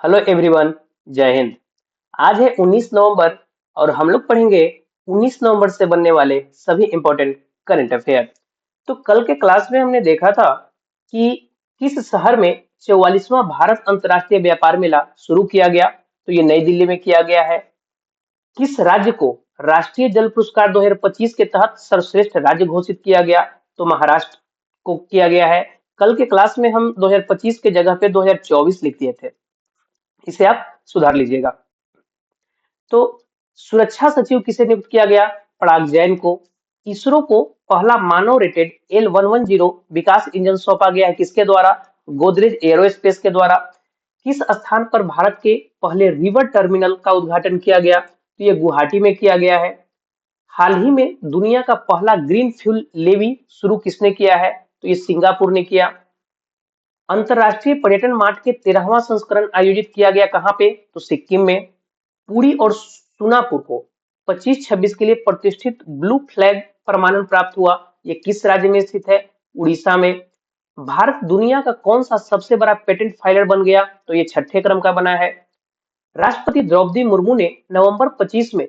Hello everyone. जय हिंद। आज है 19 नवंबर और हम लोग पढ़ेंगे 19 नवंबर से बनने वाले सभी इंपॉर्टेंट करंट अफेयर। तो कल के क्लास में हमने देखा था कि किस शहर में 44वां भारत अंतर्राष्ट्रीय व्यापार मेला शुरू किया गया। तो ये नई दिल्ली में किया गया है। किस राज्य को राष्ट्रीय जल पुरस्कार 2025 के तहत सर्वश्रेष्ठ राज्य घोषित किया गया। तो महाराष्ट्र को किया गया है। कल के क्लास में हम 2025 के जगह पे 2024 लिख दिए थे, इसे आप सुधार लीजिएगा। तो सुरक्षा सचिव किसे नियुक्त किया गया? पराग जैन को। इसरो को पहला मानव रेटेड L110 विकास इंजन सौंपा गया है, किसके द्वारा? गोदरेज एरोस्पेस के द्वारा। किस स्थान पर भारत के पहले रिवर टर्मिनल का उद्घाटन किया गया? तो ये गुवाहाटी में किया गया है। हाल ही में दुनिया का पहला ग्रीन फ्यूल लेवी शुरू किसने किया है? तो ये सिंगापुर ने किया। अंतरराष्ट्रीय पर्यटन मार्ट के 13वां संस्करण आयोजित किया गया कहाँ पे? तो सिक्किम में। पुरी और सोनापुर को 25-26 के लिए प्रतिष्ठित ब्लू फ्लैग प्रमाणन प्राप्त हुआ। ये किस राज्य में स्थित है? उड़ीसा में। भारत दुनिया का कौन सा सबसे बड़ा पेटेंट फाइलर बन गया? तो ये छठे क्रम का बना है। राष्ट्रपति द्रौपदी मुर्मू ने नवंबर 25 में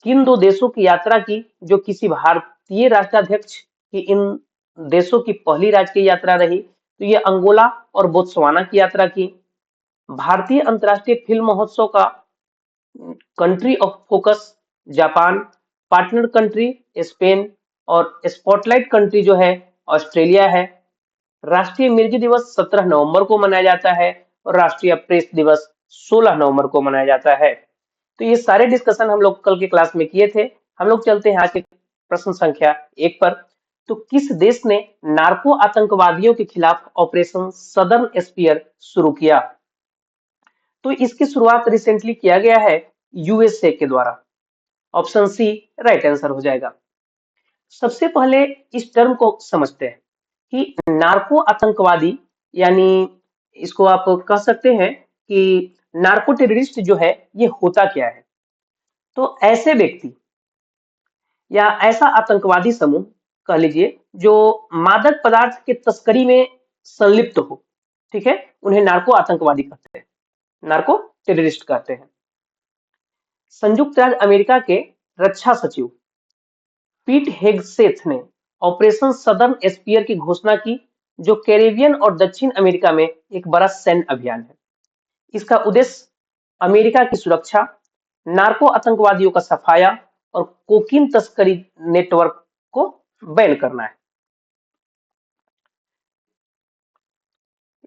किन दो देशों की यात्रा की जो किसी भारतीय राष्ट्राध्यक्ष की इन देशों की पहली राजकीय यात्रा रही? तो ये अंगोला और बोत्सवाना की यात्रा की। भारतीय अंतर्राष्ट्रीय फिल्म महोत्सव का country of focus Japan, partner country Spain और स्पॉटलाइट कंट्री जो है ऑस्ट्रेलिया है। राष्ट्रीय मिर्गी दिवस 17 नवंबर को मनाया जाता है और राष्ट्रीय प्रेस दिवस 16 नवंबर को मनाया जाता है। तो ये सारे डिस्कशन हम लोग कल के क्लास में किए थे। हम लोग चलते हैं आज के प्रश्न संख्या 1 पर। तो किस देश ने नार्को आतंकवादियों के खिलाफ ऑपरेशन सदर्न स्पीयर शुरू किया? तो इसकी शुरुआत रिसेंटली किया गया है यूएसए के द्वारा। ऑप्शन सी राइट आंसर हो जाएगा। सबसे पहले इस टर्म को समझते हैं कि नार्को आतंकवादी, यानी इसको आप कह सकते हैं कि नार्को टेररिस्ट जो है ये होता क्या है। तो ऐसे व्यक्ति या ऐसा आतंकवादी समूह कह लीजिए जो मादक पदार्थ के तस्करी में संलिप्त हो, ठीक है, उन्हें नार्को आतंकवादी कहते हैं, नार्को टेररिस्ट कहते हैं। संयुक्त राज्य अमेरिका के रक्षा सचिव पीट हेगसेथ ने ऑपरेशन सदर्न स्पीयर की घोषणा की, जो कैरेबियन और दक्षिण अमेरिका में एक बड़ा सैन्य अभियान है। इसका उद्देश्य अमेरिका की सुरक्षा, नार्को आतंकवादियों का सफाया और कोकीन तस्करी नेटवर्क को बैन करना है।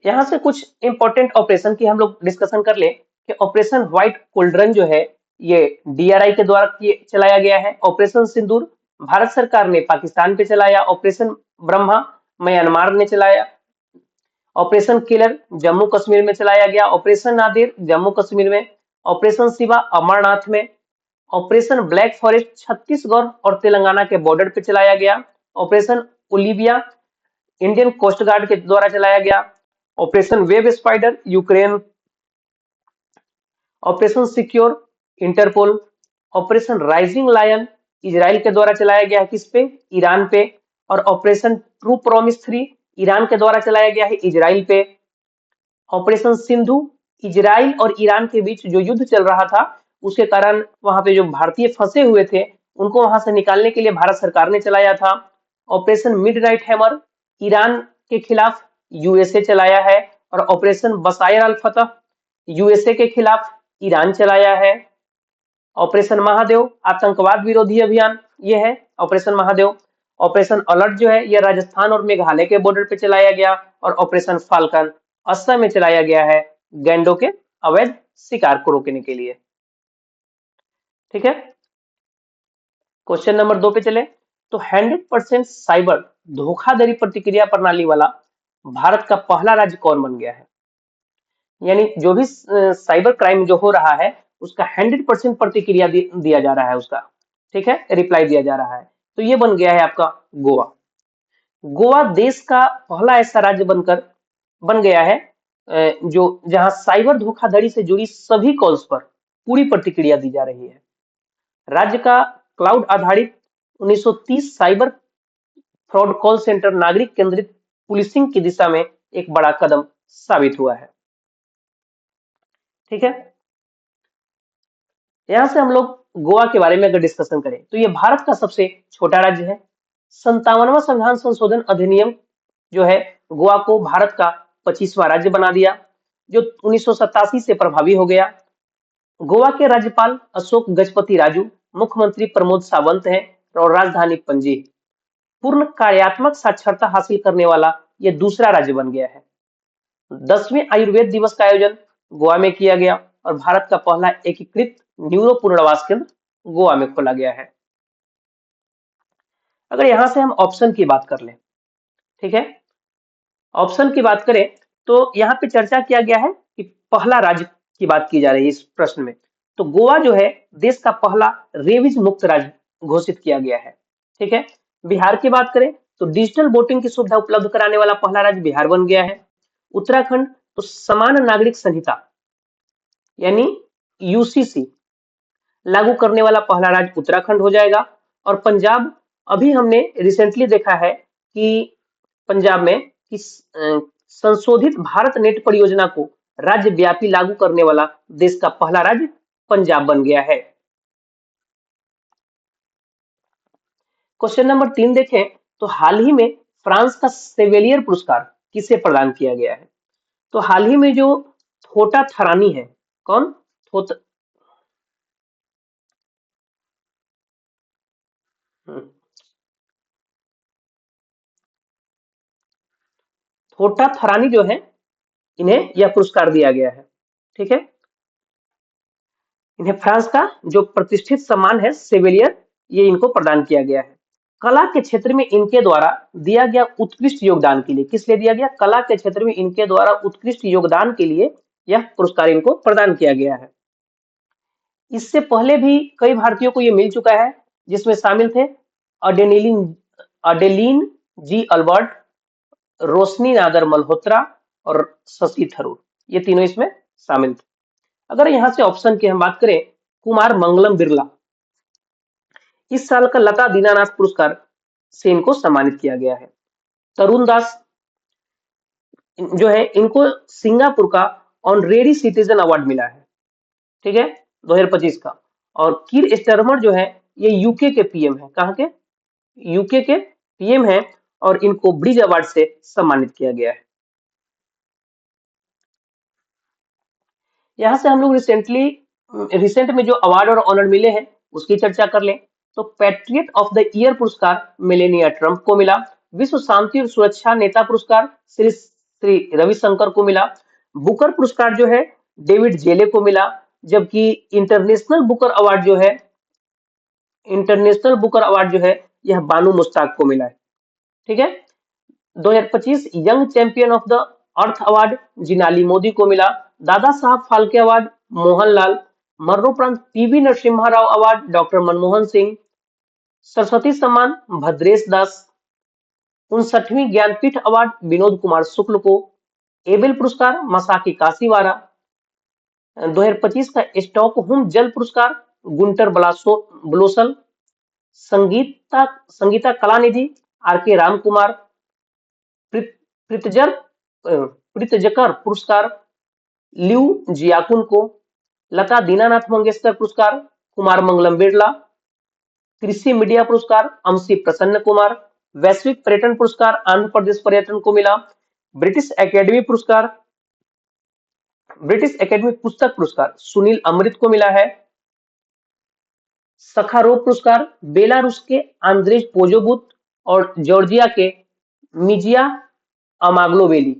यहाँ से कुछ इंपॉर्टेंट ऑपरेशन की हम लोग डिस्कशन कर ले कि ऑपरेशन व्हाइट कोल्ड्रन जो है ये डीआरआई के द्वारा चलाया गया है। ऑपरेशन सिंदूर भारत सरकार ने पाकिस्तान पे चलाया। ऑपरेशन ब्रह्मा म्यांमार ने चलाया। ऑपरेशन किलर जम्मू कश्मीर में चलाया गया। ऑपरेशन नादिर जम्मू कश्मीर में। ऑपरेशन शिवा अमरनाथ में। ऑपरेशन ब्लैक फॉरेस्ट छत्तीसगढ़ और तेलंगाना के बॉर्डर पे चलाया गया। Operation Olivia Indian coast guard के द्वारा चलाया गया। Operation web spider Ukraine. Operation secure Interpol. Operation rising lion Israel के द्वारा चलाया गया है, किस पे? ईरान पे। और ऑपरेशन ट्रू प्रॉमिस 3 ईरान के द्वारा चलाया गया है इजराइल पे। ऑपरेशन सिंधु इजराइल और ईरान के बीच जो युद्ध चल रहा था उसके कारण वहां पे जो भारतीय फंसे हुए थे उनको वहां से निकालने के लिए भारत सरकार ने चलाया था। ऑपरेशन मिडनाइट हैमर ईरान के खिलाफ यूएसए चलाया है। और ऑपरेशन बसायर अल फतह यूएसए के खिलाफ ईरान चलाया है। ऑपरेशन महादेव आतंकवाद विरोधी अभियान ये है ऑपरेशन महादेव। ऑपरेशन अलर्ट जो है यह राजस्थान और मेघालय के बॉर्डर पे चलाया गया। और ऑपरेशन फाल्कन असम में चलाया गया है गैंडों के अवैध शिकार को रोकने के लिए। ठीक है, क्वेश्चन नंबर 2 पे चले। तो 100% साइबर धोखाधड़ी प्रतिक्रिया प्रणाली वाला भारत का पहला राज्य कौन बन गया है? यानी जो भी साइबर क्राइम जो हो रहा है उसका 100% प्रतिक्रिया दिया जा रहा है उसका, ठीक है, रिप्लाई दिया जा रहा है। तो ये बन गया है आपका गोवा। गोवा देश का पहला ऐसा राज्य बनकर बन गया है जो जहां साइबर धोखाधड़ी से जुड़ी सभी कॉल्स पर पूरी प्रतिक्रिया दी जा रही है। राज्य का क्लाउड आधारित 1930 साइबर फ्रॉड कॉल सेंटर नागरिक केंद्रित पुलिसिंग की दिशा में एक बड़ा कदम साबित हुआ है। ठीक है। यहाँ से हम लोग गोवा के बारे में अगर डिस्कशन करें तो ये भारत का सबसे छोटा राज्य है। 57वां संविधान संशोधन अधिनियम जो है गोवा को भारत का 25वां राज्य बना दिया, जो 1987 से प्रभावी हो गया। गोवा के राज्यपाल अशोक गजपति राजू, मुख्यमंत्री प्रमोद सावंत हैं और राजधानी पणजी। पूर्ण कार्यात्मक साक्षरता हासिल करने वाला ये दूसरा राज्य बन गया है। 10वें आयुर्वेद दिवस का आयोजन गोवा में किया गया और भारत का पहला एकीकृत न्यूरो पुनर्वास केंद्र गोवा में खोला गया है। अगर यहाँ से हम ऑप्शन की बात कर लें, ठीक है, ऑप्शन की बात करें तो यहाँ पे चर्चा किया गया है कि पहला राज्य की बात की जा रही है इस प्रश्न में। तो गोवा जो है देश का पहला रेबीज मुक्त राज्य घोषित किया गया है। ठीक है। बिहार की बात करें तो डिजिटल वोटिंग की सुविधा उपलब्ध कराने वाला पहला राज्य बिहार बन गया है। उत्तराखंड तो समान नागरिक संहिता यानी यूसीसी लागू करने वाला पहला राज्य उत्तराखंड हो जाएगा। और पंजाब, अभी हमने रिसेंटली देखा है कि पंजाब में संशोधित भारत नेट परियोजना को राज्य व्यापी लागू करने वाला देश का पहला राज्य पंजाब बन गया है। क्वेश्चन नंबर 3 देखें तो हाल ही में फ्रांस का सेवेलियर पुरस्कार किसे प्रदान किया गया है? तो हाल ही में जो थोटा थरानी है, कौन? थोटा थरानी जो है इन्हें यह पुरस्कार दिया गया है। ठीक है। इन्हें फ्रांस का जो प्रतिष्ठित सम्मान है सेवेलियर, ये इनको प्रदान किया गया है। कला के क्षेत्र में इनके द्वारा दिया गया उत्कृष्ट योगदान के लिए, किस लिए दिया गया? कला के क्षेत्र में इनके द्वारा उत्कृष्ट योगदान के लिए यह पुरस्कार इनको प्रदान किया गया है। इससे पहले भी कई भारतीयों को यह मिल चुका है, जिसमें शामिल थे अडेनिलीन अडेलीन जी अल्बर्ट, रोशनी नागर मल्होत्रा और शशि थरूर, ये तीनों इसमें शामिल थे। अगर यहाँ से ऑप्शन की हम बात करें, कुमार मंगलम बिरला, इस साल का लता दीनानाथ पुरस्कार से इनको सम्मानित किया गया है। तरुण दास जो है इनको सिंगापुर का ऑनरेरी सिटीजन अवार्ड मिला है। ठीक है, 2025 का। और कीर स्टारमर जो है ये यूके के पीएम है। कहाँ के? यूके के पीएम है और इनको ब्रिज अवार्ड से सम्मानित किया गया है। यहाँ से हम लोग रिसेंट में जो अवार्ड और ऑनर मिले हैं उसकी चर्चा कर लें तो पैट्रियट ऑफ द ईयर पुरस्कार मेलेनिया ट्रंप को मिला। विश्व शांति और सुरक्षा नेता पुरस्कार श्री रविशंकर को मिला। बुकर पुरस्कार जो है डेविड जेले को मिला। जबकि इंटरनेशनल बुकर अवार्ड जो है यह बानू मुश्ताक को मिला है। ठीक है। 2025 young champion of the earth award Jinali Modi को मिला। दादा साहब फाल्के अवार्ड मोहनलाल, मरणोपरांत PV Narasimha Rao award doctor Manmohan Singh, Saraswati सम्मान भद्रेश दास, 59वीं ज्ञानपीठ अवार्ड विनोद कुमार शुक्ल को, एबेल पुरस्कार मसाकी काशीवारा, 2025 का स्टॉकहोम जल पुरस्कार गुंटर ब्लोसल, संगीता कलानिधि आर के राम कुमार, प्रितजर प्रितजकर पुरस्कार लियू जियाकुन को, लता दीनानाथ मंगेशकर पुरस्कार कुमार मंगलम बिरला, कृषि मीडिया पुरस्कार अमसी प्रसन्न कुमार, वैश्विक पर्यटन पुरस्कार आंध्र प्रदेश पर्यटन को मिला। ब्रिटिश एकेडमी पुस्तक पुरस्कार सुनील अमृत को मिला है। सखारोव पुरस्कार बेलारूस के आंद्रेज पोजोबुत और जॉर्जिया के मिजिया अमाग्लोवेली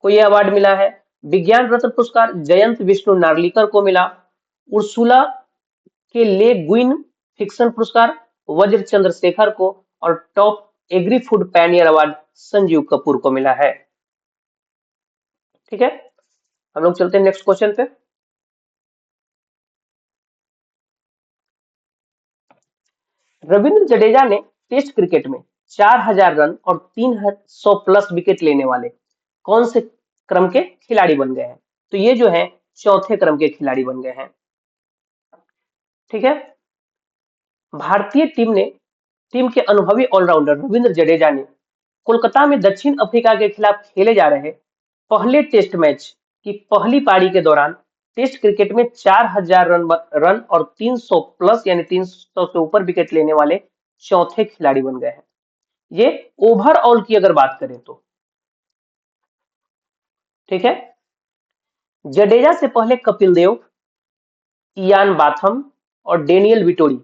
को यह अवार्ड मिला है। विज्ञान रत्न पुरस्कार जयंत विष्णु नार्लिकर को मिला। उर्सुला के ले गुइन फिक्शन पुरस्कार वज्र चंद्रशेखर को और top agri food pannier award Sanjeev Kapoor को मिला है। ठीक है, हम लोग चलते हैं नेक्स्ट क्वेश्चन पे। रविंद्र जडेजा ने टेस्ट क्रिकेट में 4000 रन और 300 प्लस विकेट लेने वाले कौन से क्रम के खिलाड़ी बन गए हैं? तो ये जो है चौथे क्रम के खिलाड़ी बन गए हैं। ठीक है। भारतीय टीम के अनुभवी ऑलराउंडर रविंद्र जडेजा ने कोलकाता में दक्षिण अफ्रीका के खिलाफ खेले जा रहे पहले टेस्ट मैच कि पहली पारी के दौरान टेस्ट क्रिकेट में 4000 रन और 300 प्लस यानी 300 से ऊपर विकेट लेने वाले चौथे खिलाड़ी बन गए हैं। ये ओवरऑल की अगर बात करें तो, ठीक है। जडेजा से पहले कपिल देव, इयान बाथम और डेनियल विटोरी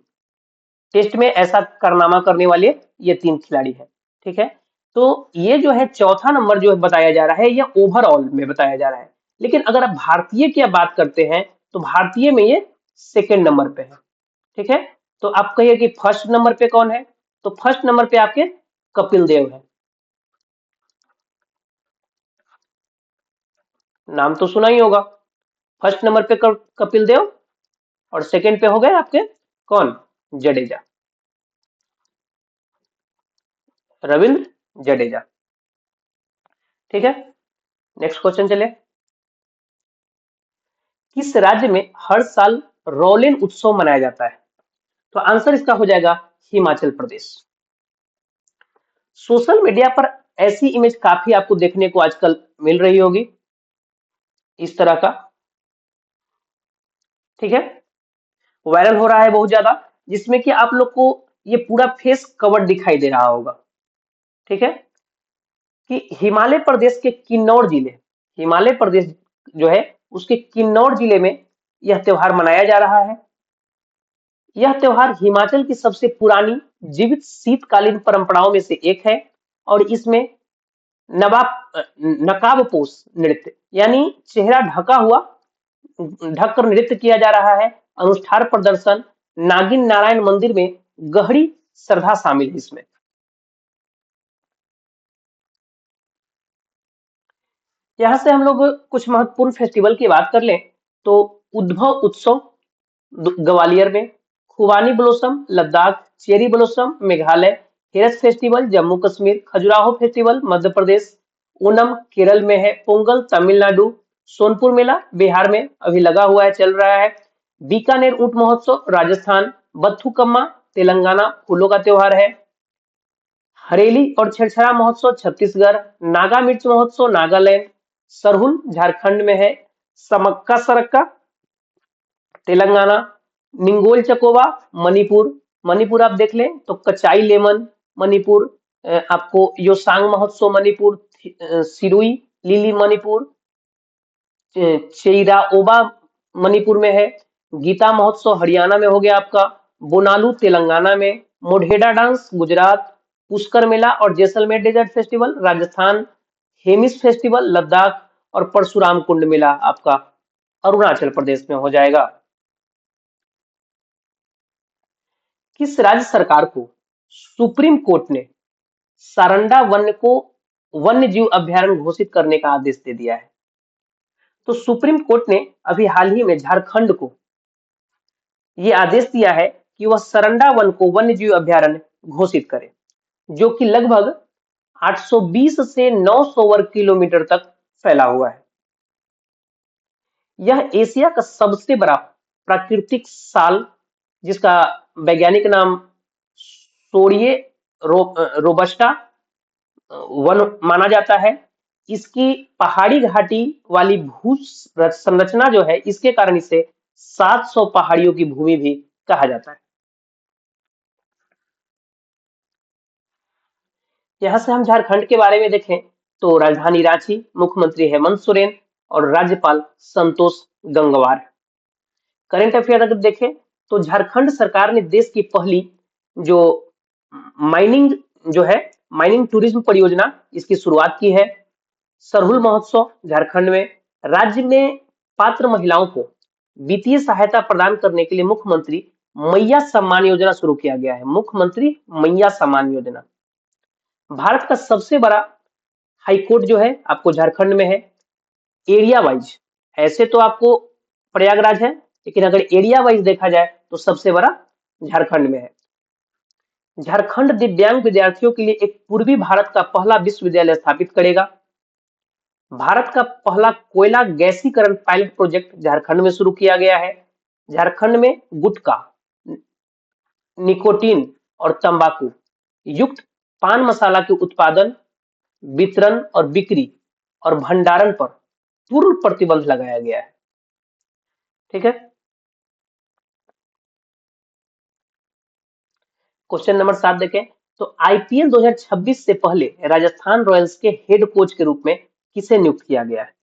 टेस्ट में ऐसा कारनामा करने वाले ये 3 खिलाड़ी हैं, ठीक है। तो ये जो है चौथा नंबर जो बताया जा रहा है, ये ओवरऑल में बताया जा रहा है। लेकिन अगर आप भारतीय की बात करते हैं तो भारतीय में ये सेकंड नंबर पे है, ठीक है। तो आप कहिए कि फर्स्ट नंबर पे कौन है, तो फर्स्ट नंबर पे आपके कपिल देव है। नाम तो सुना ही होगा। फर्स्ट नंबर पे कपिल देव और सेकंड पे हो गए आपके कौन, जडेजा, रविंद्र जडेजा, ठीक है। नेक्स्ट क्वेश्चन चले। किस राज्य में हर साल रोलेन उत्सव मनाया जाता है, तो आंसर इसका हो जाएगा हिमाचल प्रदेश। सोशल मीडिया पर ऐसी इमेज काफी आपको देखने को आजकल मिल रही होगी, इस तरह का, ठीक है। वायरल हो रहा है बहुत ज्यादा, जिसमें कि आप लोग को ये पूरा फेस कवर दिखाई दे रहा होगा, ठीक है। कि हिमालय प्रदेश के किन्नौर जिले, हिमालय प्रदेश जो है उसके किन्नौर जिले में यह त्योहार मनाया जा रहा है। यह त्योहार हिमाचल की सबसे पुरानी जीवित शीतकालीन परंपराओं में से एक है और इसमें नकाबपोश नृत्य यानी चेहरा ढका हुआ, ढककर नृत्य किया जा रहा है। अनुष्ठान प्रदर्शन, नागिन नारायण मंदिर में गहरी श्रद्धा शामिल है इसमें। यहाँ से हम लोग कुछ महत्वपूर्ण फेस्टिवल की बात कर लें तो उद्भव उत्सव ग्वालियर में, खुबानी blossom Ladakh, cherry blossom Meghalaya, हेरस फेस्टिवल जम्मू कश्मीर, खजुराहो फेस्टिवल मध्य प्रदेश, ओनम केरल में है, पोंगल तमिलनाडु, सोनपुर मेला बिहार में अभी लगा हुआ है, चल रहा है, बीकानेर ऊंट महोत्सव राजस्थान, बथुकम्मा तेलंगाना फूलों का त्योहार है, हरेली और छेरछेरा महोत्सव छत्तीसगढ़, नागा मिर्च महोत्सव नागालैंड, सरहुल झारखंड में है, समक्का सरक्का तेलंगाना, निंगोल चकोबा मणिपुर, मणिपुर आप देख लें तो कचाई लेमन मणिपुर, आपको योसांग महोत्सव मणिपुर, सिरुई लिली मणिपुर, चेईरा ओबा मणिपुर में है, गीता महोत्सव हरियाणा में हो गया आपका, बोनालू तेलंगाना में, मोढेरा डांस गुजरात, पुष्कर मेला और Jaisalmer desert festival Rajasthan, Hemis festival Ladakh और परशुराम कुंड मेला आपका अरुणाचल प्रदेश में हो जाएगा। किस राज्य सरकार को सुप्रीम कोर्ट ने सारंडा वन को वन्य जीव अभ्यारण्य घोषित करने का आदेश दे दिया है, तो सुप्रीम कोर्ट ने अभी हाल ही में झारखंड को ये आदेश दिया है कि वह सरंडा वन को वन्य जीव अभ्यारण्य घोषित करे, जो कि लगभग 820 से 900 वर्ग किलोमीटर तक फैला हुआ है। यह एशिया का सबसे बड़ा प्राकृतिक साल, जिसका वैज्ञानिक नाम सोरिये रोबस्टा वन माना जाता है। इसकी पहाड़ी घाटी वाली भू संरचना जो है, इसके कारण इसे 700 पहाड़ियों की भूमि भी कहा जाता है। यहाँ से हम झारखंड के बारे में देखें तो राजधानी रांची, मुख्यमंत्री हेमंत सोरेन और राज्यपाल संतोष गंगवार। करंट अफेयर अगर देखें तो झारखंड सरकार ने देश की पहली जो माइनिंग जो है माइनिंग टूरिज्म परियोजना इसकी शुरुआत की है। सरहुल महोत्सव झारखंड में, राज्य में पात्र महिलाओं को वित्तीय सहायता प्रदान करने के लिए मुख्यमंत्री मैया सम्मान योजना शुरू किया गया है। मुख्यमंत्री मैया सम्मान योजना। भारत का सबसे बड़ा हाईकोर्ट जो है आपको झारखंड में है। एरिया वाइज ऐसे तो आपको प्रयागराज है, लेकिन अगर एरिया वाइज देखा जाए तो सबसे बड़ा झारखंड में है। झारखंड दिव्यांग विद्यार्थियों के लिए एक पूर्वी भारत का पहला विश्वविद्यालय स्थापित करेगा। भारत का पहला कोयला गैसीकरण पायलट प्रोजेक्ट झारखंड में शुरू किया गया है। झारखंड में गुटखा, निकोटीन और तंबाकू युक्त पान मसाला के उत्पादन, वितरण और बिक्री और भंडारण पर पूर्ण प्रतिबंध लगाया गया है। ठीक है। क्वेश्चन नंबर 7 देखें। तो आईपीएल 2026 से पहले राजस्थान रॉयल्स के हेड कोच के रूप में किसे नियुक्त किया गया है?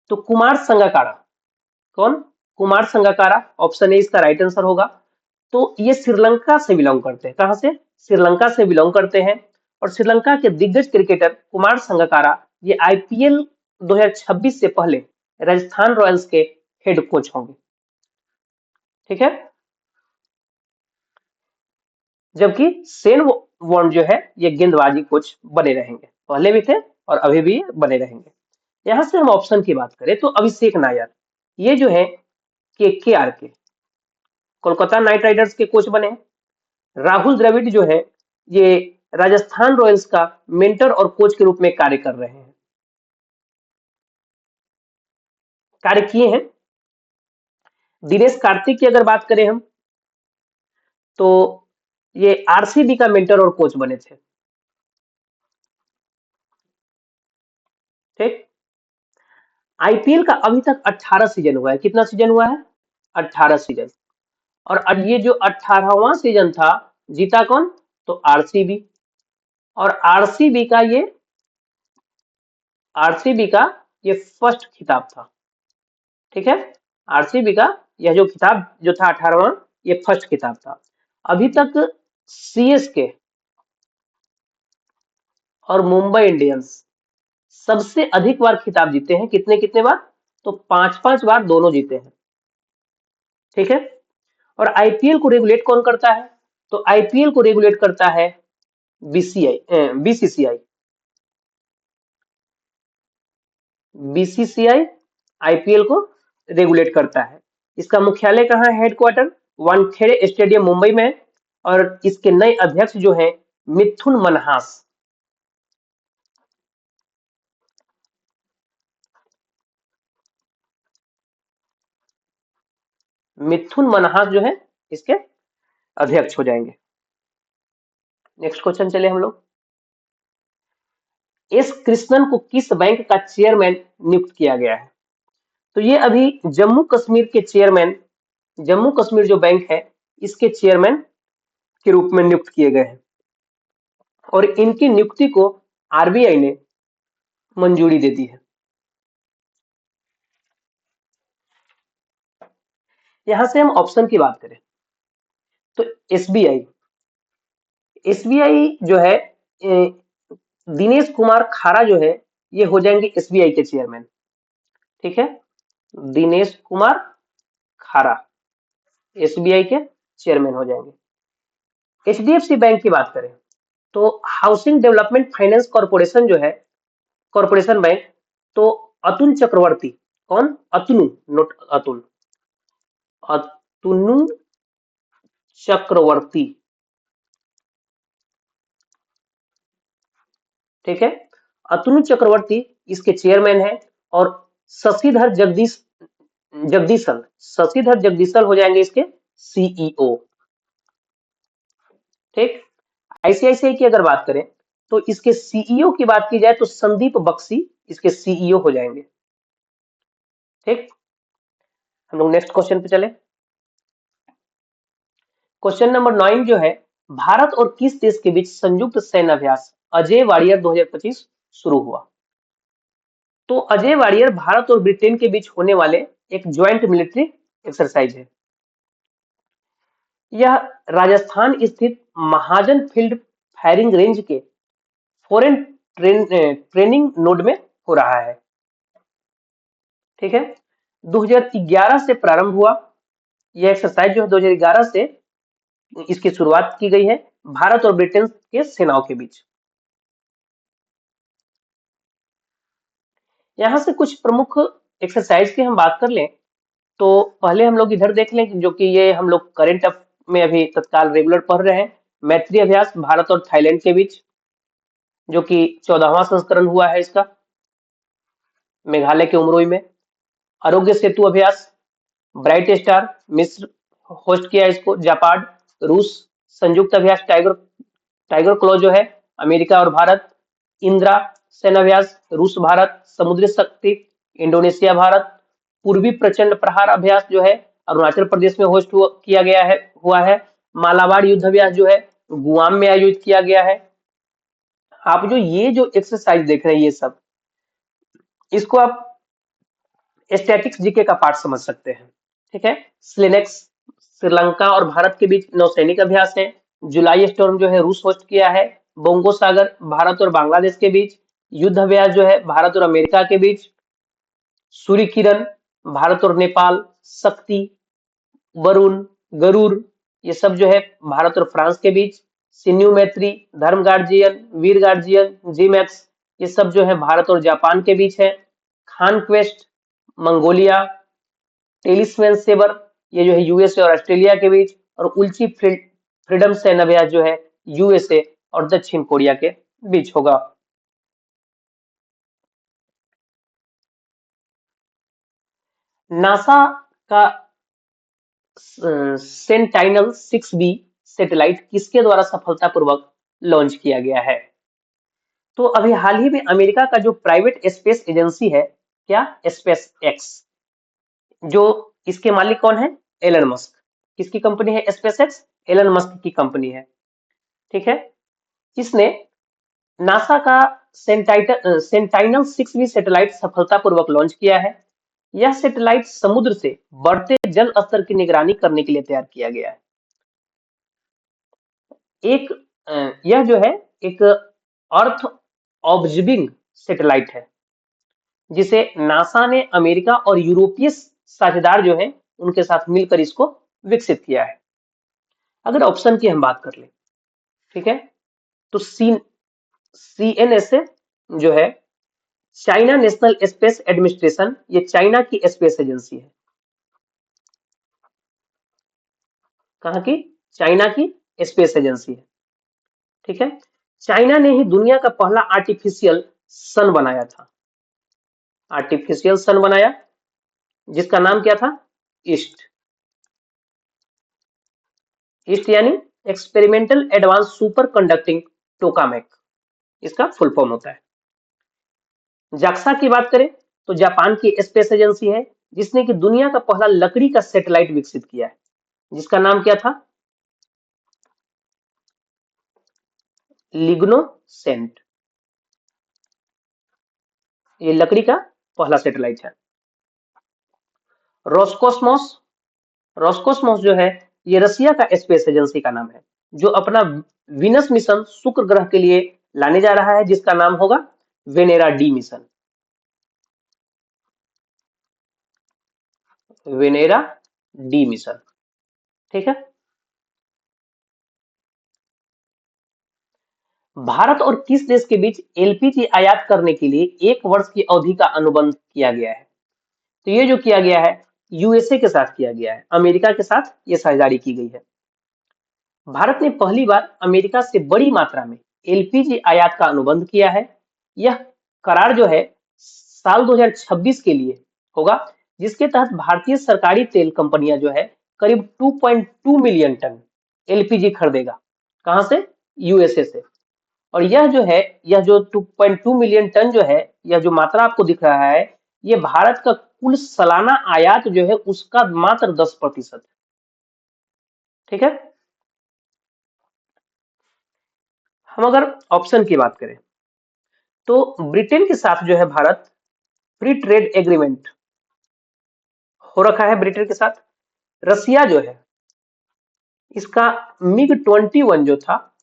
तो कुमार संगकारा। कौन? कुमार संगकारा ऑप्शन ए इसका राइट आंसर होगा। तो ये श्रीलंका से बिलोंग करते हैं। कहां से? श्रीलंका से बिलोंग करते हैं। और श्रीलंका के दिग्गज क्रिकेटर कुमार संगकारा ये आईपीएल 2026 से पहले राजस्थान रॉयल्स के हेड कोच होंगे। ठीक है। जबकि शेन वॉर्न जो है ये गेंदबाजी कोच बने रहेंगे, पहले भी थे और अभी भी बने रहेंगे। यहां से हम ऑप्शन की बात करें तो अभिषेक नायर ये जो है केकेआर के कोलकाता नाइट राइडर्स के कोच बने। राहुल द्रविड़ जो है ये राजस्थान रॉयल्स का मेंटर और कोच के रूप में कार्य कर रहे हैं, कार्य किए हैं। दिनेश कार्तिक की अगर बात करें हम तो ये आरसीबी का मेंटर और कोच बने थे। ठीक। आईपीएल का अभी तक 18 सीजन हुआ है। कितना सीजन हुआ है? 18 सीजन। और अब ये जो 18वां सीजन था जीता कौन? तो आरसीबी। और आरसीबी का ये फर्स्ट खिताब था। ठीक है। आरसीबी का यह जो खिताब जो था 18वां ये फर्स्ट खिताब था। अभी तक सीएसके और मुंबई इंडियंस सबसे अधिक बार खिताब जीते हैं। कितने कितने बार? तो 5-5 बार दोनों जीते हैं। ठीक है। और आईपीएल को रेगुलेट कौन करता है? तो आईपीएल को रेगुलेट करता है बीसीसीआई। बीसीसीआई आईपीएल को रेगुलेट करता है। इसका मुख्यालय कहाँ है? हेडक्वार्टर वानखेड़े स्टेडियम मुंबई में है। और इसके नए अध्यक्ष जो हैं मिथुन मनहास। मिथुन मनहास जो है इसके अध्यक्ष हो जाएंगे। नेक्स्ट क्वेश्चन चले हम लोग। एस कृष्णन को किस बैंक का चेयरमैन नियुक्त किया गया है? तो ये अभी जम्मू कश्मीर के चेयरमैन, जम्मू कश्मीर जो बैंक है इसके चेयरमैन के रूप में नियुक्त किए गए हैं। और इनकी नियुक्ति को आरबीआई ने मंजूरी दे दी है। यहां से हम ऑप्शन की बात करें तो एसबीआई, एसबीआई जो है दिनेश कुमार खारा जो है ये हो जाएंगे एसबीआई के चेयरमैन। ठीक है। दिनेश कुमार खारा एसबीआई के चेयरमैन हो जाएंगे। एचडीएफसी बैंक की बात करें तो हाउसिंग डेवलपमेंट फाइनेंस कॉर्पोरेशन जो है, कॉर्पोरेशन बैंक, तो अतुल चक्रवर्ती। कौन? अतनु, नोट अतुल, अतनु चक्रवर्ती। ठीक है। अतनु चक्रवर्ती इसके चेयरमैन है। और शशिधर जगदीशन, शशिधर जगदीशन हो जाएंगे इसके सीईओ। ठीक। आईसीआईसीआई की अगर बात करें तो इसके सीईओ की बात की जाए तो संदीप बख्शी इसके सीईओ हो जाएंगे। ठीक। हम लोग नेक्स्ट क्वेश्चन पे चले। क्वेश्चन नंबर 9 जो है, भारत और किस देश के बीच संयुक्त सैन्य अभ्यास अजय वारियर 2025 शुरू हुआ? तो अजय वारियर भारत और ब्रिटेन के बीच होने वाले एक ज्वाइंट मिलिट्री एक्सरसाइज है। यह राजस्थान स्थित महाजन फील्ड फायरिंग रेंज के फॉरेन ट्रेनिंग नोड में हो रहा है। ठीक है। 2011 से प्रारंभ हुआ यह एक्सरसाइज जो है 2011 से इसकी शुरुआत की गई है भारत और ब्रिटेन के सेनाओं के बीच। यहाँ से कुछ प्रमुख एक्सरसाइज की हम बात कर लें तो पहले हम लोग इधर देख लें जो कि ये हम लोग करंट में अभी तत्काल रेगुलर पढ़ रहे हैं। मैत्री अभ्यास भारत और थाईलैंड के बीच जो कि 14वां संस्करण हुआ है इसका, मेघालय के उमरोई में। आरोग्य सेतु अभ्यास ब्राइट स्टार मिस्र होस्ट किया इसको, जापान रूस। संयुक्त अभ्यास टाइगर टाइगर क्लॉ जो है अमेरिका और भारत। इंदिरा सेना अभ्यास रूस भारत। समुद्री शक्ति इंडोनेशिया भारत, पूर्वी प्रचंड प्रहार अभ्यास जो है अरुणाचल प्रदेश में किया गया है हुआ है, मालाबार युद्ध अभ्यास जो है गुआम में आयोजित किया गया है। आप जो ये जो एक्सरसाइज देख रहे हैं ये सब, इसको आप स्टैटिक्स जीके का पार्ट समझ सकते हैं। ठीक है, स्लिनेक्स श्रीलंका और भारत के बीच नौसैनिक अभ्यास है। जुलाई स्टॉर्म जो है रूस होस्ट किया है। बोंगो सागर भारत और बांग्लादेश के बीच। युद्ध अभ्यास जो है भारत और अमेरिका के बीच। सूर्य किरण भारत और नेपाल। शक्ति, वरुण, गरुड़, ये सब जो है भारत और फ्रांस के बीच। सिन्यू मैत्री, धर्म गार्जियन, वीर गार्जियन, जी मैक्स, ये सब जो है भारत और जापान के बीच है। Khan Quest Mongolia. Talisman Sabre, ये जो है यूएसए और ऑस्ट्रेलिया के बीच। और उल्ची फ्रीडम सैन्य अभ्यास जो है यूएसए और दक्षिण कोरिया के बीच होगा। नासा का सेंटाइनल 6B सैटेलाइट किसके द्वारा सफलतापूर्वक लॉन्च किया गया है? तो अभी हाल ही में अमेरिका का जो प्राइवेट स्पेस एजेंसी है, क्या, स्पेस एक्स, जो इसके मालिक कौन है? Elon Musk. किसकी कंपनी है स्पेस एक्स? एलन मस्क की कंपनी है। ठीक है, इसने नासा का सेंटाइनल 6B सैटेलाइट सफलतापूर्वक लॉन्च किया है। यह सैटेलाइट समुद्र से बढ़ते जल स्तर की निगरानी करने के लिए तैयार किया गया है। एक यह जो है एक अर्थ ऑब्जर्विंग सैटेलाइट है, जिसे नासा ने अमेरिका और यूरोपीय साझेदार जो है उनके साथ मिलकर इसको विकसित किया है। अगर ऑप्शन की हम बात कर ले, ठीक है, तो सीएनएसए जो है चाइना नेशनल स्पेस एडमिनिस्ट्रेशन, ये चाइना की स्पेस एजेंसी है। कहाँ की? चाइना की स्पेस एजेंसी है। ठीक है, चाइना ने ही दुनिया का पहला आर्टिफिशियल सन बनाया था। आर्टिफिशियल सन बनाया, जिसका नाम क्या था? ईस्ट। ईस्ट यानी एक्सपेरिमेंटल एडवांस सुपर कंडक्टिंग टोकामेक, इसका फुल फॉर्म होता है। जाक्सा की बात करें तो जापान की स्पेस एजेंसी है, जिसने कि दुनिया का पहला लकड़ी का सैटेलाइट विकसित किया है, जिसका नाम क्या था? लिग्नोसेंट। ये लकड़ी का पहला सैटेलाइट है। रोस्कोसमोस, रोस्कोसमोस जो है ये रसिया का स्पेस एजेंसी का नाम है, जो अपना विनस मिशन शुक्र ग्रह के लिए लाने जा रहा है, जिसका नाम होगा Venera D mission. Venera D mission. ठीक है, भारत और किस देश के बीच एलपीजी आयात करने के लिए 1 वर्ष की अवधि का अनुबंध किया गया है? तो ये जो किया गया है यूएसए के साथ किया गया है, अमेरिका के साथ ये साझेदारी की गई है। भारत ने पहली बार अमेरिका से बड़ी मात्रा में एलपीजी आयात का अनुबंध किया है। यह करार जो है साल 2026 के लिए होगा, जिसके तहत भारतीय सरकारी तेल कंपनियां जो है करीब 2.2 मिलियन टन एलपीजी खरीदेगा। कहां से? यूएसए से। और यह जो है, यह जो 2.2 मिलियन टन जो है, यह जो मात्रा आपको दिख रहा है, ये भारत का कुल सालाना आयात जो है उसका मात्र 10%। ठीक है, हम अगर ऑप्शन की बात करें तो ब्रिटेन के साथ जो है भारत फ्री ट्रेड एग्रीमेंट हो रखा है ब्रिटेन के साथ। रसिया जो है इसका मिग-21 जो था,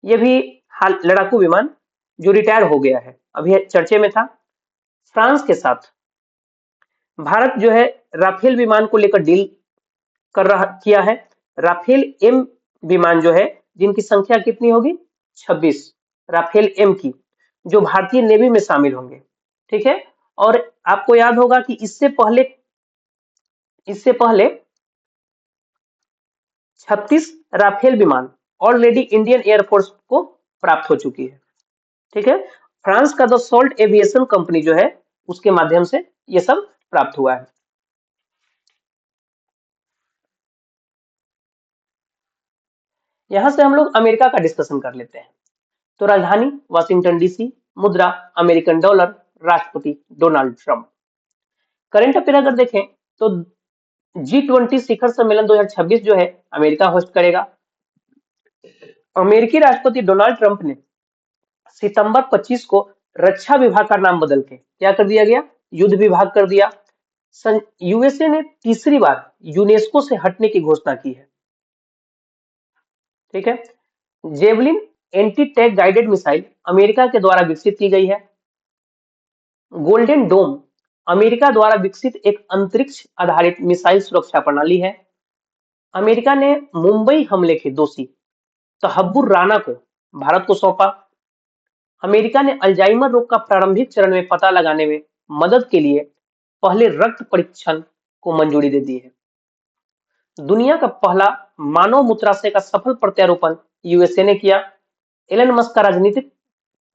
ये भी हाल लड़ाकू विमान जो रिटायर हो गया है, अभी चर्चे में था। फ्रांस के साथ भारत जो है राफेल विमान को लेकर डील किया है। राफेल एम विमान जो है, जिनकी संख्या कितनी होगी? 26 राफेल एम की, जो भारतीय नेवी में शामिल होंगे। ठीक है, और आपको याद होगा कि इससे पहले 36 राफेल विमान ऑलरेडी इंडियन एयरफोर्स को प्राप्त हो चुकी है। ठीक है, फ्रांस का द सोल्ट एविएशन कंपनी जो है उसके माध्यम से ये सब प्राप्त हुआ है। यहां से हम लोग अमेरिका का डिस्कशन कर लेते हैं। तो राजधानी वाशिंगटन डीसी, मुद्रा अमेरिकन डॉलर, राष्ट्रपति डोनाल्ड ट्रंप। करंट अफेयर अगर देखें तो G20 शिखर सम्मेलन 2026 जो है अमेरिका होस्ट करेगा। अमेरिकी राष्ट्रपति डोनाल्ड ट्रंप ने सितंबर 25 को रक्षा विभाग का नाम बदल के क्या कर दिया गया, युद्ध विभाग कर दिया। यूएसए ने तीसरी बार यूनेस्को से हटने की घोषणा की है। ठीक है। Javelin anti tank guided missile America के द्वारा विकसित की गई है। गोल्डन डोम अमेरिका द्वारा विकसित एक अंतरिक्ष आधारित मिसाइल सुरक्षा प्रणाली है। अमेरिका ने मुंबई हमले के दोषी तहब्बुर राना को भारत को सौंपा। अमेरिका ने अल्जाइमर रोग का प्रारंभिक चरण में पता लगाने में मदद के लिए पहले रक्त परीक्षण को मंजूरी दे दी है। दुनिया का पहला मानव मूत्राशय का सफल प्रत्यारोपण यूएसए ने किया। एलन मस्क का राजनीतिक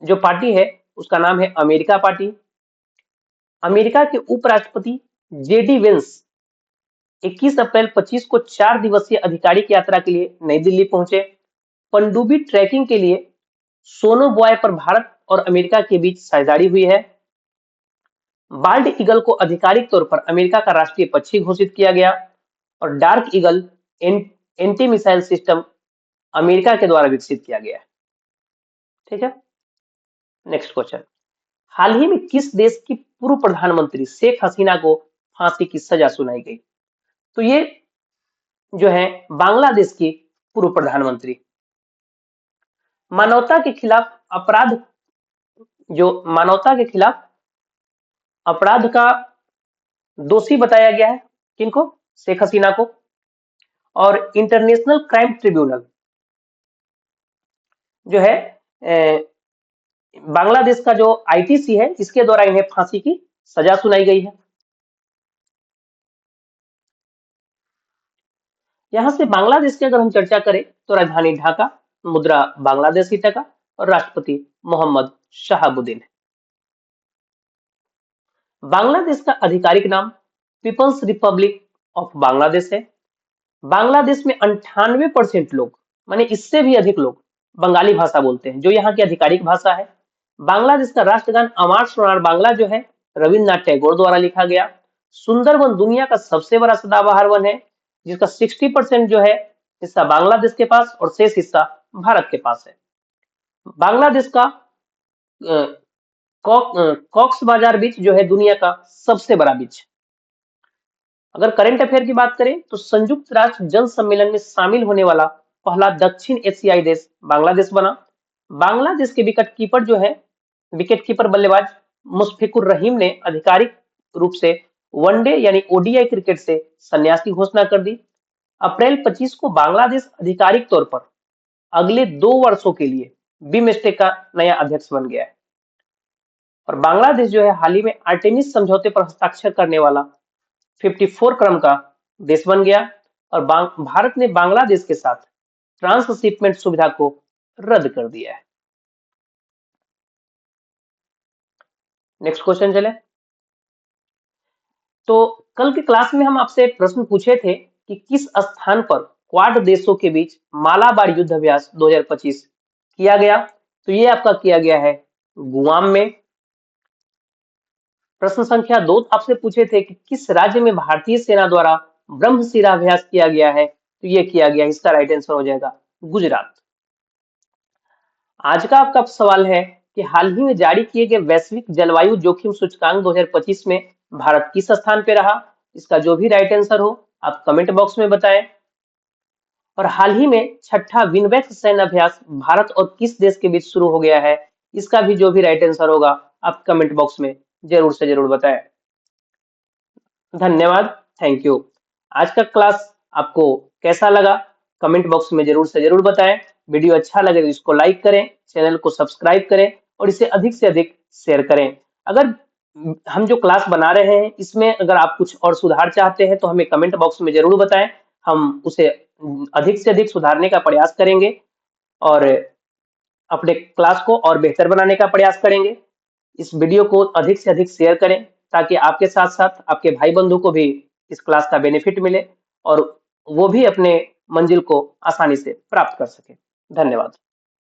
जो पार्टी है उसका नाम है अमेरिका पार्टी। अमेरिका के उपराष्ट्रपति जेडी वेंस 21 अप्रैल 25 को 4 दिवसीय आधिकारिक यात्रा के लिए नई दिल्ली पहुंचे। पनडुब्बी ट्रैकिंग के लिए सोनो बॉय पर भारत और अमेरिका के बीच साझेदारी हुई है। बाल्ड ईगल को आधिकारिक तौर पर अमेरिका का राष्ट्रीय पक्षी घोषित किया गया और dark eagle anti missile system America के द्वारा विकसित किया गया है। ठीक है। नेक्स्ट क्वेश्चन, हाल ही में किस देश की पूर्व प्रधानमंत्री शेख हसीना को फांसी की सजा सुनाई गई? तो ये जो है बांग्लादेश की पूर्व प्रधानमंत्री। मानवता के खिलाफ अपराध मानवता के खिलाफ अपराध का दोषी बताया गया है किनको? शेख हसीना को। और इंटरनेशनल क्राइम ट्रिब्यूनल जो है बांग्लादेश का जो आईटीसी है इसके द्वारा इन्हें फांसी की सजा सुनाई गई है। यहां से बांग्लादेश की अगर हम चर्चा करें तो राजधानी ढाका, मुद्रा बांग्लादेशी टका और राष्ट्रपति मोहम्मद शहाबुद्दीन है। बांग्लादेश का आधिकारिक नाम पीपल्स रिपब्लिक ऑफ बांग्लादेश है। बांग्लादेश में 98% लोग, माने इससे भी अधिक लोग बंगाली भाषा बोलते हैं जो यहाँ की आधिकारिक भाषा है। बांग्लादेश का राष्ट्रगान अमार सोनार बांग्ला जो है रविन्द्रनाथ टैगोर द्वारा लिखा गया। सुंदरबन दुनिया का सबसे बड़ा सदाबहार वन है जिसका 60% जो है हिस्सा बांग्लादेश के पास और शेष हिस्सा भारत के पास है। बांग्लादेश का कॉक्स बाजार बीच जो है दुनिया का सबसे बड़ा बीच। अगर करंट अफेयर की बात करें तो संयुक्त राष्ट्र जल सम्मेलन में शामिल होने वाला पहला दक्षिण एशियाई देश बांग्लादेश बना। बांग्लादेश के विकेट कीपर बल्लेबाज मुशफिकुर रहीम ने आधिकारिक रूप से वनडे यानी ओडीआई क्रिकेट से संन्यास की घोषणा कर दी। अप्रैल 25 को बांग्लादेश आधिकारिक तौर पर अगले 2 वर्षों के लिए बिमस्टेक का नया अध्यक्ष बन गया है। और बांग्लादेश जो है हाल ही में आर्टेमिस समझौते पर हस्ताक्षर करने वाला 54 क्रम का देश बन गया और भारत ने बांग्लादेश के साथ ट्रांसशिपमेंट सुविधा को रद्द कर दिया है। नेक्स्ट क्वेश्चन चले। तो कल की क्लास में हम आपसे प्रश्न पूछे थे कि किस स्थान पर क्वाड देशों के बीच मालाबार युद्ध अभ्यास 2025 किया गया? तो ये आपका किया गया है गुआम में। प्रश्न संख्या 2 आपसे पूछे थे कि किस राज्य में भारतीय सेना द्वारा ब्रह्मशिरा अभ्यास किया गया है? तो ये किया गया, इसका राइट आंसर हो जाएगा गुजरात। आज का आपका सवाल है कि हाल ही में जारी किए गए वैश्विक जलवायु जोखिम सूचकांक 2025 में भारत किस स्थान पे रहा? इसका जो भी राइट आंसर हो आप कमेंट बॉक्स में बताएं। और हाल ही में छठा विनवेक्स सैन्य अभ्यास भारत और किस देश के बीच शुरू हो गया है? इसका भी जो भी राइट आंसर होगा आप कमेंट बॉक्स में जरूर से जरूर बताएं। धन्यवाद, थैंक यू। आज का क्लास आपको कैसा लगा कमेंट बॉक्स में जरूर से जरूर बताएं। वीडियो अच्छा लगे तो इसको लाइक करें, चैनल को सब्सक्राइब करें और इसे अधिक से अधिक शेयर करें। अगर हम जो क्लास बना रहे हैं इसमें अगर आप कुछ और सुधार चाहते हैं तो हमें कमेंट बॉक्स में जरूर बताएं, हम उसे अधिक से अधिक सुधारने का प्रयास करेंगे और अपने क्लास को और बेहतर बनाने का प्रयास करेंगे। इस वीडियो को अधिक से अधिक शेयर करें ताकि आपके साथ साथ आपके भाई बंधु को भी इस क्लास का बेनिफिट मिले और वो भी अपने मंजिल को आसानी से प्राप्त कर सके। धन्यवाद।